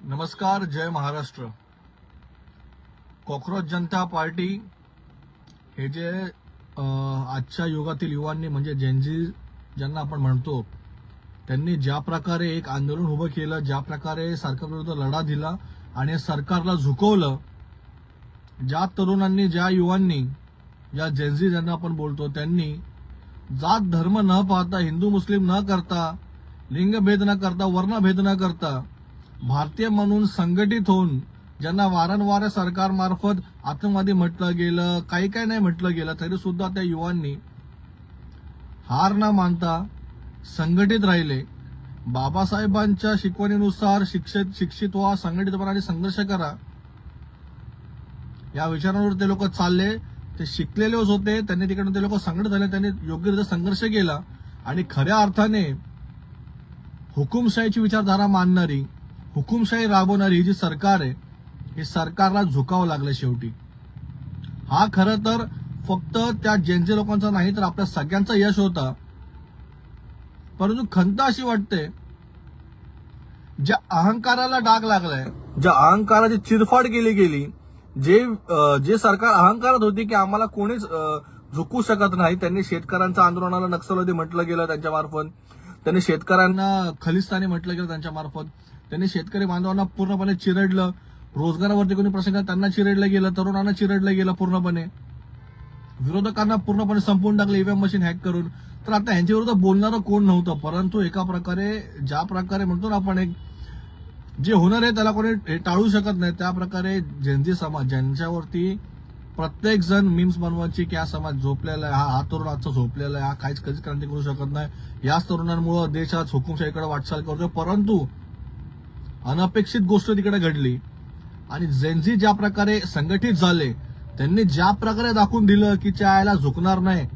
नमस्कार, जय महाराष्ट्र. कॉकरोच जनता पार्टी हे जे आजच्या युगातील युवांनी म्हणजे जेनजी ज्यांना आपण म्हणतो, त्यांनी ज्या प्रकारे एक आंदोलन उभं केलं, ज्या प्रकारे सरकारविरुद्ध लढा दिला आणि सरकारला झुकवलं, ज्या तरुणांनी, ज्या युवांनी, ज्या जेनजी ज्यांना आपण बोलतो, त्यांनी जात धर्म न पाहता, हिंदू मुस्लिम न करता, लिंगभेद न करता, वर्णभेद न करता भारतीय म्हणून संघटित होऊन, ज्यांना वारंवार सरकारमार्फत आतंकवादी म्हटलं गेलं, काही काही नाही म्हटलं गेलं, तरी सुद्धा त्या युवांनी हार न मानता संघटित राहिले. बाबासाहेबांच्या शिकवणीनुसार शिक्षित व्हा, संघटितपणाने संघर्ष करा, या विचारांवर ते लोक चालले. ते शिकलेलेच होते, त्यांनी तिकडून ते लोक संघटित झाले, त्यांनी योग्यरित्या संघर्ष केला आणि खऱ्या अर्थाने हुकुमशाहीची विचारधारा मानणारी, हुकुमशाही राबवणारी ही जी सरकार आहे, हे सरकारला झुकावं लागलं शेवटी. हा खरं तर फक्त त्या जेनजी लोकांचा नाही तर आपल्या सगळ्यांचा यश होता. परंतु खंत अशी वाटते, ज्या अहंकाराला डाग लागलाय, ज्या अहंकाराची चिरफाड केली गेली, जे सरकार अहंकारात होती की आम्हाला कोणीच झुकू शकत नाही, त्यांनी शेतकऱ्यांच्या आंदोलनाला नक्षलवादी म्हटलं गेलं त्यांच्या मार्फत, त्यांनी शेतकऱ्यांना खलिस्तानी म्हटलं गेलं त्यांच्या मार्फत, त्यांनी शेतकरी बांधवांना पूर्णपणे चिरडलं, रोजगारावरती कोणी प्रसंग त्यांना चिरडलं गेलं, तरुणांना चिरडलं गेलं पूर्णपणे, विरोधकांना पूर्णपणे संपवून टाकलं ईव्हीएम मशीन हॅक करून. तर आता यांच्या विरुद्ध बोलणारं कोण नव्हतं. परंतु एका प्रकारे, ज्या प्रकारे म्हणतो ना आपण, एक जे होणार आहे त्याला कोणी टाळू शकत नाही, त्या प्रकारे जेनजी समाज, ज्यांच्यावरती प्रत्येक जण मीम्स बनवायची की हा समाज झोपलेला आहे, हा तरुण आजचा झोपलेला आहे, हा काहीच कधीच क्रांती करू शकत नाही, याच तरुणांमुळे देश आज हुकुमशाहीकडे वाटचाल करतोय. परंतु अनपेक्षित गोष्ट तिकडे घडली आणि जेनजी ज्या प्रकारे संघटित झाले, त्यांनी ज्या प्रकारे दाखवून दिलं की चायला झुकणार नाही,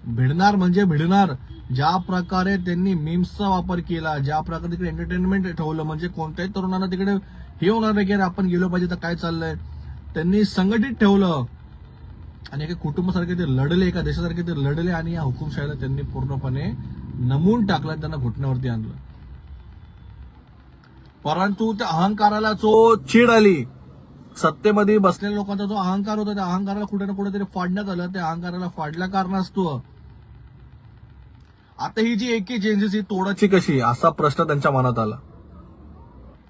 भिडणार म्हणजे भिडणार, ज्या प्रकारे त्यांनी मीम्सचा वापर केला, ज्या प्रकारे तिकडे एंटरटेनमेंट ठेवलं, म्हणजे कोणत्याही तरुणांना तिकडे हे होणार नाही की आपण गेलो पाहिजे तर काय चाललंय, त्यांनी संघटित ठेवलं आणि एका कुटुंबासारखे ते लढले, एका देशासारखे ते लढले आणि या हुकुमशाहीला त्यांनी पूर्णपणे नमवून टाकलं, त्यांना घुटण्यावरती आणलं. परंतु त्या अहंकाराला जो चीड आली, सत्तेमध्ये बसलेल्या लोकांचा जो अहंकार होता, त्या अहंकाराला कुठे ना कुठेतरी फाडण्यात आलं. त्या अहंकाराला फाडल्या कारणास्तव आता ही जी एकी जेनजी तोडायची कशी, असा प्रश्न त्यांच्या मनात आला.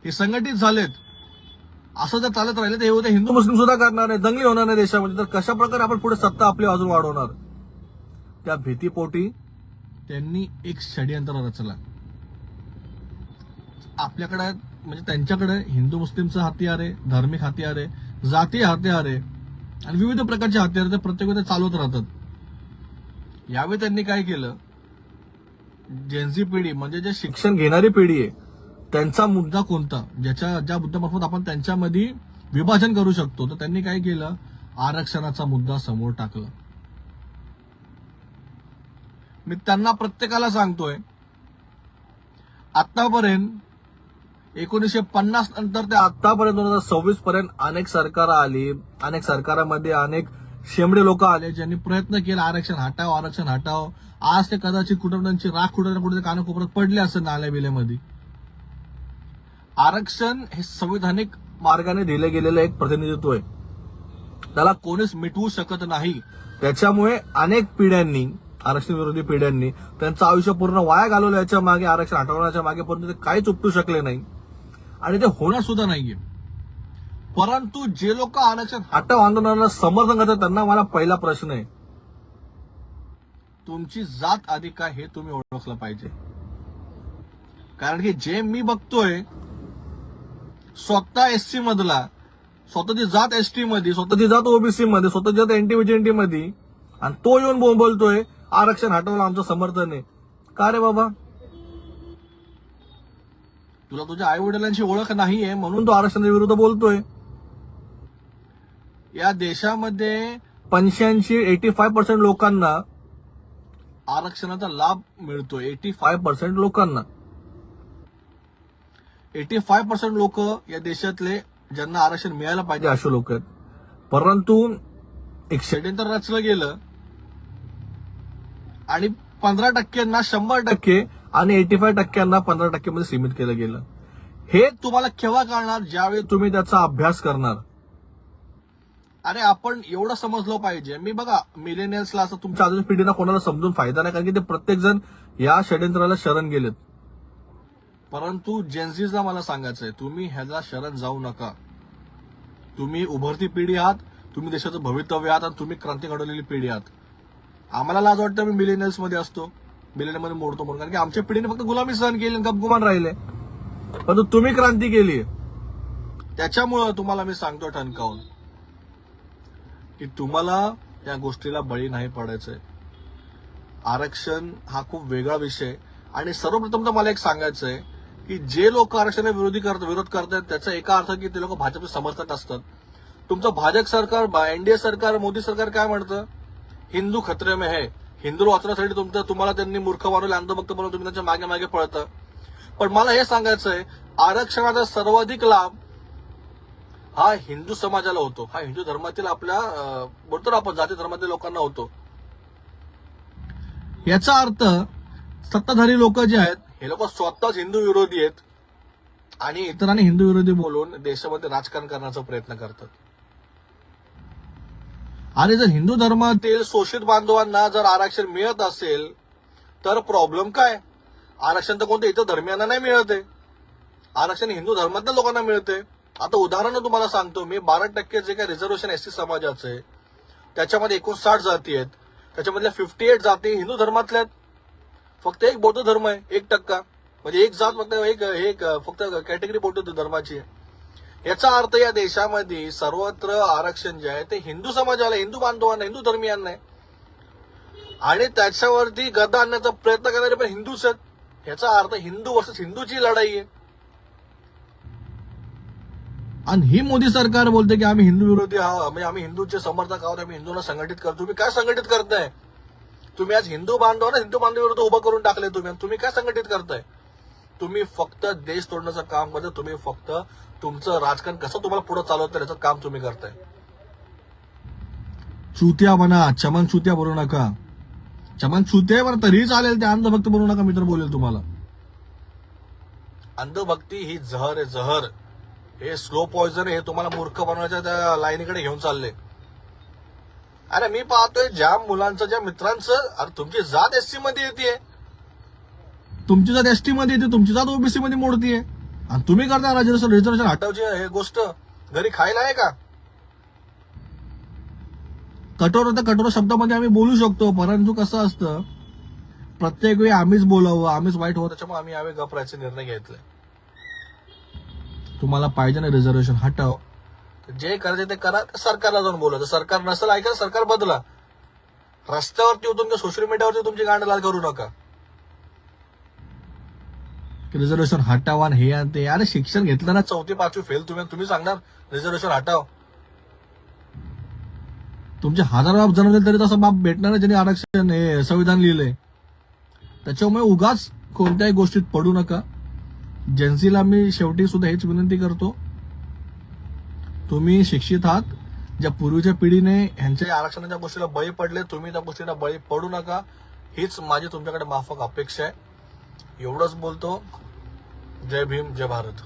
हे संघटित झालेत, असं जर चालत राहिलं तर हे उद्या हिंदू मुस्लिम सुद्धा करणार नाही, दंगली होणार नाही देशामध्ये. तर कशा प्रकारे आपण पुढे सत्ता आपली अजून वाढवणार, त्या भीतीपोटी त्यांनी एक षडयंत्र रचला. आपल्याकडे म्हणजे त्यांच्याकडे हिंदू मुस्लिमचं हत्यार आहे, धार्मिक हत्यार आहे, जातीय हत्यार आहे आणि विविध प्रकारचे हत्यार ते प्रत्येक वेळेस चालवत राहतात. यावेळी त्यांनी काय केलं, जेनजी पिढी म्हणजे जे शिक्षण घेणारी पिढी आहे, त्यांचा मुद्दा कोणता, ज्या मुद्द्यामार्फत आपण त्यांच्यामध्ये विभाजन करू शकतो, तर त्यांनी काय केलं, आरक्षणाचा मुद्दा समोर टाकला. मी त्यांना प्रत्येकाला सांगतोय, आतापर्यंत 1950 नंतर ते आतापर्यंत 2026 पर्यंत अनेक सरकार आली, अनेक सरकारामध्ये अनेक शेंबडे लोक आले, ज्यांनी प्रयत्न केला आरक्षण हटाव, आरक्षण हटाव. आज ते कदाचित कुटुंबांची राख कुठे ना कुठे कानाकोपऱ्यात पडले असं नाल्या बिल्यामध्ये. आरक्षण हे संविधानिक मार्गाने दिले गेलेलं एक प्रतिनिधित्व आहे, त्याला कोणीच मिटवू शकत नाही. त्याच्यामुळे अनेक पिढ्यांनी, आरक्षण विरोधी पिढ्यांनी त्यांचं आयुष्य पूर्ण वाया घालवलं याच्या मागे, आरक्षण हटवण्याच्या मागे, परंतु ते काहीच उपटू शकले नाही आणि ते होणार सुद्धा नाहीये. परंतु जे लोक आरक्षण हटाव आंदोलनाला समर्थन करतात, त्यांना मला पहिला प्रश्न आहे, तुमची जात आधी काय हे तुम्ही ओळखलं पाहिजे. कारण की जे मी बघतोय, स्वतः एससी मधला, स्वतःची जात एसटी मध्ये, स्वतःची जात ओबीसी मध्ये, स्वतःची जात एनटीबीजेंटी मध्ये, आणि तो येऊन बोलतोय आरक्षण हटवलं आमचं समर्थन आहे. का रे बाबा, तुला तुझ्या आई वडिलांची ओळख नाहीये म्हणून तो आरक्षणाच्या विरुद्ध बोलतोय. या देशामध्ये 85% लोकांना आरक्षणाचा लाभ मिळतोय. 85% लोकांना, 85% लोक या देशातले ज्यांना आरक्षण मिळायला पाहिजे असे लोक आहेत. परंतु एक षडयंत्र रचलं गेलं आणि 15% 100% आणि 85% 15% मध्ये सीमित केलं गेलं. हे तुम्हाला केव्हा कळणार? ज्यावेळी तुम्ही त्याचा अभ्यास करणार. अरे आपण एवढं समजलं पाहिजे. मी बघा मिलेनियल्सला असं तुमच्या आजूच्या पिढीला कोणाला समजून फायदा नाही, कारण की ते प्रत्येक जण या षड्यंत्राला शरण गेलेत. परंतु जेन्झीजला मला सांगायचंय, तुम्ही ह्याला शरण जाऊ नका. तुम्ही उभरती पिढी आहात, तुम्ही देशाचं भवितव्य आहात आणि तुम्ही क्रांती घडवलेली पिढी आहात. आम्हाला लाज वाटतं आम्ही मिलेनियल्स मध्ये असतो, मिलेनियलमध्ये मोडतो म्हणून, कारण की आमच्या पिढीने फक्त गुलामी सहन केली आणि गपगुमान राहिले. परंतु तुम्ही क्रांती केली. त्याच्यामुळं तुम्हाला मी सांगतो ठणकावून की तुम्हाला या गोष्टीला बळी नाही पडायचंय. आरक्षण हा खूप वेगळा विषय. आणि सर्वप्रथम तर मला एक सांगायचंय की जे लोक आरक्षणाला विरोध करतात त्याचा एका अर्थ की ते लोक भाजपचे समर्थक असतात. तुमचं भाजप सरकार, एनडीए सरकार, मोदी सरकार काय म्हणतं? हिंदू खतरे में है. हिंदू वाचण्यासाठी तुम्हाला त्यांनी मूर्ख बनवले, अंधभक्त बनवलं, तुम्ही त्यांच्या मागे मागे पळता. पण मला हे सांगायचंय, आरक्षणाचा सर्वाधिक लाभ हा हिंदू समाजाला होतो, हा हिंदू धर्मातील आपल्या बोलतो ना आपण जाती धर्मातील लोकांना होतो. याचा अर्थ सत्ताधारी लोक जे आहेत हे लोक स्वतःच हिंदू विरोधी आहेत आणि इतरांनी हिंदू विरोधी बोलून देशामध्ये राजकारण करण्याचा प्रयत्न करतात. आणि जर हिंदू धर्मातील शोषित बांधवांना जर आरक्षण मिळत असेल तर प्रॉब्लेम काय? आरक्षण तर कोणत्या इतर धर्मियांना नाही मिळत आहे, आरक्षण हिंदू धर्मातल्या लोकांना मिळते. आता उदाहरण तुम्हाला सांगतो मी, 12% जे काही रिझर्वेशन एसटी समाजाचं आहे त्याच्यामध्ये 59 जाती आहेत, त्याच्यामधल्या 58 जाती हिंदू धर्मातल्या आहेत. फक्त एक बौद्ध धर्म आहे 1%, म्हणजे एक जात फक्त एक फक्त कॅटेगरी बौद्ध धर्माची आहे. याचा अर्थ या देशामध्ये सर्वत्र आरक्षण जे आहे ते हिंदू समाजाला, हिंदू बांधवांना, हिंदू धर्मियांना आहे. आणि त्याच्यावरती गदा आणण्याचा प्रयत्न करणारे पण हिंदूच आहेत. याचा अर्थ हिंदू वर्सेस हिंदूची लढाई आहे. आणि ही मोदी सरकार बोलते की आम्ही हिंदू विरोधी आहोत, म्हणजे आम्ही हिंदूचे समर्थक आहोत, आम्ही हिंदूंना संघटित करतो. तुम्ही काय संघटित करताय? तुम्ही आज हिंदू बांधवांविरुद्ध उभं करून टाकले तुम्ही काय संघटित करताय? तुम्ही फक्त देश तोडण्याचं काम करताय. तुम्ही फक्त तुमचं राजकारण कसं तुम्हाला पुढे चालवतं याचं काम तुम्ही करताय. चुत्या म्हणा, चमन चुत्या बोलू नका. चमन चुत्यावर तरी चालेल, ते अंधभक्त बोलू नका. मित्र बोलेल तुम्हाला. अंधभक्ती ही जहर आहे, जहर. हे स्लो पॉइझन आहे. हे तुम्हाला मूर्ख बनवण्याच्या त्या लाईनीकडे घेऊन चालले. अरे मी पाहतोय ज्या मुलांचं, ज्या मित्रांचं, अरे तुमची जात एससी मध्ये येते, तुमची जात एसटी मध्ये येते, तुमची जात ओबीसी मध्ये मोडतीये आणि तुम्ही करता रिझर्वेशन हटवची हे गोष्ट. घरी खायला आहे का? कठोर शब्दामध्ये आम्ही बोलू शकतो, परंतु कसं असतं, प्रत्येक वेळी आम्हीच बोलावं, आम्हीच वाईट व्हावं, त्याच्यामुळे आम्ही यावेळी गप्रायचे निर्णय घेतले. तुम्हाला पाहिजे ना रिझर्वेशन हटाव, जे करायचे ते करा. सरकारला जाऊन बोला. सरकार नसेल ऐका, सरकार बदला. रस्त्यावरती तुमच्या सोशल मीडियावरती तुमची गांड लाल करू नका. रिझर्वेशन हटावा हे आणि ते. अरे शिक्षण घेतलं ना 4थी 5वी फेल तुम्ही सांगणार रिझर्वेशन हटाव? तुमचे हजार बाप जन्मले तरी तसा बाप भेटणार नाही ज्यांनी आरक्षण हे संविधान लिहिलंय. त्याच्यामुळे उगाच कोणत्याही गोष्टीत पडू नका. जेन्सीला मी शेवटी सुद्धा हेच विनंती करतो, तुम्ही शिक्षित आहात. ज्या पूर्वीच्या पिढीने ह्यांच्या आरक्षणाच्या गोष्टीला बळी पडले, तुम्ही त्या गोष्टीला बळी पडू नका. हीच माझी तुमच्याकडे माफक अपेक्षा आहे. एवढंच बोलतो. जय भीम, जय भारत.